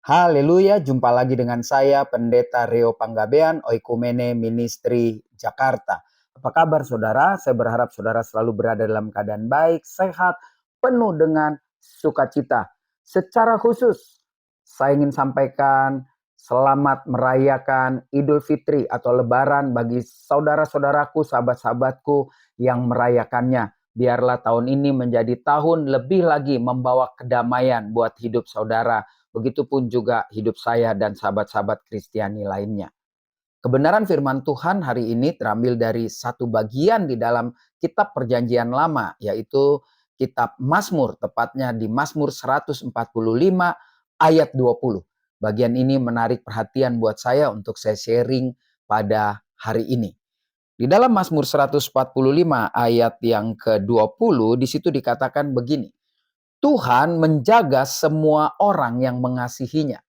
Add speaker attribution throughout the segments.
Speaker 1: Haleluya, jumpa lagi dengan saya Pendeta Rio Panggabean, Oikumene Ministry Jakarta. Apa kabar saudara? Saya berharap saudara selalu berada dalam keadaan baik, sehat, penuh dengan sukacita. Secara khusus, saya ingin sampaikan selamat merayakan Idul Fitri atau Lebaran bagi saudara-saudaraku, sahabat-sahabatku yang merayakannya. Biarlah tahun ini menjadi tahun lebih lagi membawa kedamaian buat hidup saudara. Begitupun juga hidup saya dan sahabat-sahabat Kristiani lainnya. Kebenaran firman Tuhan hari ini terambil dari satu bagian di dalam kitab Perjanjian Lama, yaitu kitab Mazmur, tepatnya di Mazmur 145 ayat 20. Bagian ini menarik perhatian buat saya untuk saya sharing pada hari ini. Di dalam Mazmur 145 ayat yang ke-20, di situ dikatakan begini. Tuhan menjaga semua orang yang mengasihinya.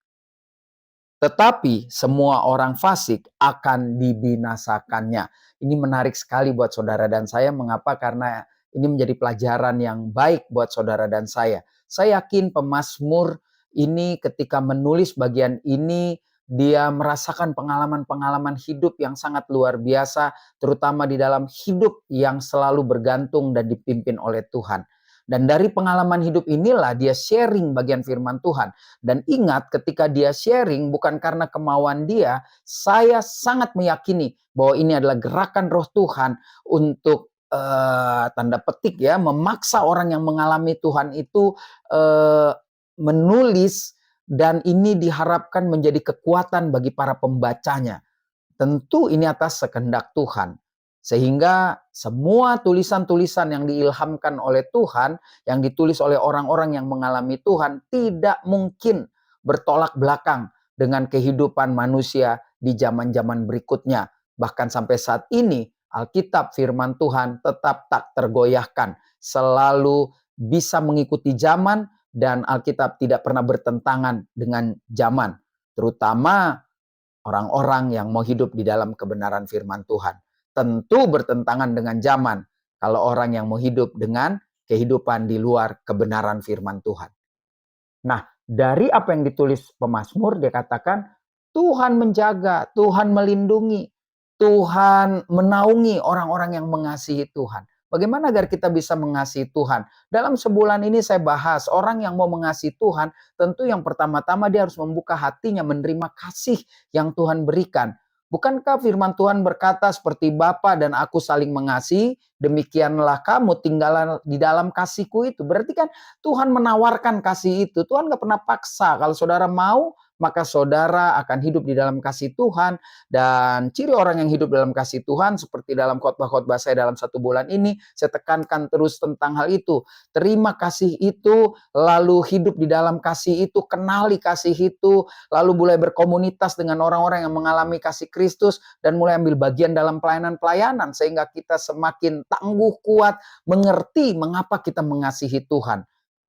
Speaker 1: Tetapi semua orang fasik akan dibinasakannya. Ini menarik sekali buat saudara dan saya. Mengapa? Karena ini menjadi pelajaran yang baik buat saudara dan saya. Saya yakin pemazmur ini ketika menulis bagian ini, dia merasakan pengalaman-pengalaman hidup yang sangat luar biasa, terutama di dalam hidup yang selalu bergantung dan dipimpin oleh Tuhan. Dan dari pengalaman hidup inilah dia sharing bagian firman Tuhan. Dan ingat ketika dia sharing bukan karena kemauan dia, saya sangat meyakini bahwa ini adalah gerakan Roh Tuhan untuk tanda petik ya, memaksa orang yang mengalami Tuhan itu menulis, dan ini diharapkan menjadi kekuatan bagi para pembacanya. Tentu ini atas kehendak Tuhan. Sehingga semua tulisan-tulisan yang diilhamkan oleh Tuhan, yang ditulis oleh orang-orang yang mengalami Tuhan, tidak mungkin bertolak belakang dengan kehidupan manusia di zaman-zaman berikutnya. Bahkan sampai saat ini, Alkitab firman Tuhan tetap tak tergoyahkan. Selalu bisa mengikuti zaman dan Alkitab tidak pernah bertentangan dengan zaman. Terutama orang-orang yang mau hidup di dalam kebenaran firman Tuhan. Tentu bertentangan dengan zaman kalau orang yang mau hidup dengan kehidupan di luar kebenaran firman Tuhan. Nah, dari apa yang ditulis pemazmur, dia katakan Tuhan menjaga, Tuhan melindungi, Tuhan menaungi orang-orang yang mengasihi Tuhan. Bagaimana agar kita bisa mengasihi Tuhan? Dalam sebulan ini saya bahas orang yang mau mengasihi Tuhan, tentu yang pertama-tama dia harus membuka hatinya menerima kasih yang Tuhan berikan. Bukankah firman Tuhan berkata seperti Bapa dan aku saling mengasihi, demikianlah kamu tinggallah di dalam kasihku itu. Berarti kan Tuhan menawarkan kasih itu. Tuhan gak pernah paksa. Kalau saudara mau, maka saudara akan hidup di dalam kasih Tuhan. Dan ciri orang yang hidup dalam kasih Tuhan, seperti dalam khotbah-khotbah saya dalam 1 bulan ini, saya tekankan terus tentang hal itu. Terima kasih itu, lalu hidup di dalam kasih itu, kenali kasih itu, lalu mulai berkomunitas dengan orang-orang yang mengalami kasih Kristus, dan mulai ambil bagian dalam pelayanan-pelayanan, sehingga kita semakin tangguh, kuat, mengerti mengapa kita mengasihi Tuhan.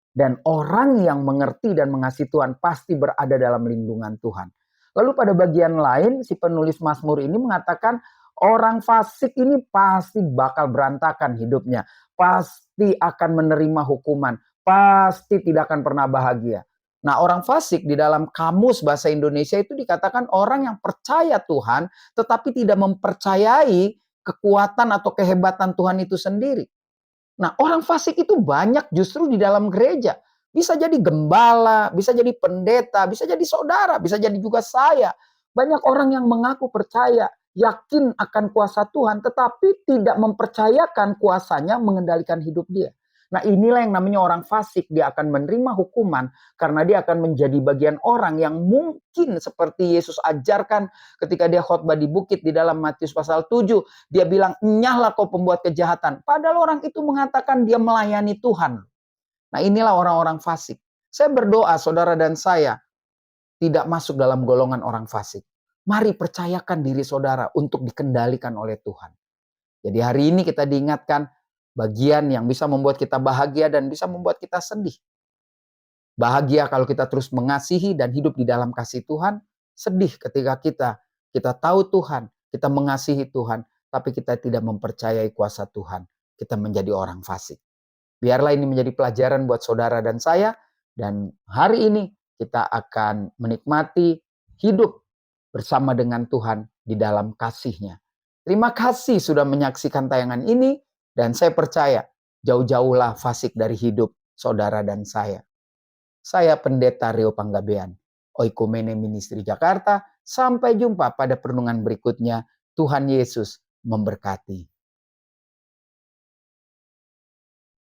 Speaker 1: Dan orang yang mengerti dan mengasihi Tuhan pasti berada dalam lindungan Tuhan. Lalu pada bagian lain, si penulis Mazmur ini mengatakan orang fasik ini pasti bakal berantakan hidupnya. Pasti akan menerima hukuman. Pasti tidak akan pernah bahagia. Nah, orang fasik di dalam kamus bahasa Indonesia itu dikatakan orang yang percaya Tuhan tetapi tidak mempercayai kekuatan atau kehebatan Tuhan itu sendiri. Nah, orang fasik itu banyak justru di dalam gereja. Bisa jadi gembala, bisa jadi pendeta, bisa jadi saudara, bisa jadi juga saya. Banyak orang yang mengaku percaya, yakin akan kuasa Tuhan, tetapi tidak mempercayakan kuasanya mengendalikan hidup dia. Nah, inilah yang namanya orang fasik. Dia akan menerima hukuman karena dia akan menjadi bagian orang yang mungkin seperti Yesus ajarkan ketika dia khotbah di bukit di dalam Matius pasal 7. Dia bilang, "Enyahlah kau pembuat kejahatan." Padahal orang itu mengatakan dia melayani Tuhan. Nah, inilah orang-orang fasik. Saya berdoa saudara dan saya tidak masuk dalam golongan orang fasik. Mari percayakan diri saudara untuk dikendalikan oleh Tuhan. Jadi hari ini kita diingatkan bagian yang bisa membuat kita bahagia dan bisa membuat kita sedih. Bahagia kalau kita terus mengasihi dan hidup di dalam kasih Tuhan. Sedih ketika kita tahu Tuhan, kita mengasihi Tuhan, tapi kita tidak mempercayai kuasa Tuhan. Kita menjadi orang fasik. Biarlah ini menjadi pelajaran buat saudara dan saya. Dan hari ini kita akan menikmati hidup bersama dengan Tuhan di dalam kasih-Nya. Terima kasih sudah menyaksikan tayangan ini, dan saya percaya jauh-jauhlah fasik dari hidup saudara dan saya. Saya Pendeta Rio Panggabean, Oikumene Ministry Jakarta. Sampai jumpa pada perenungan berikutnya. Tuhan Yesus memberkati.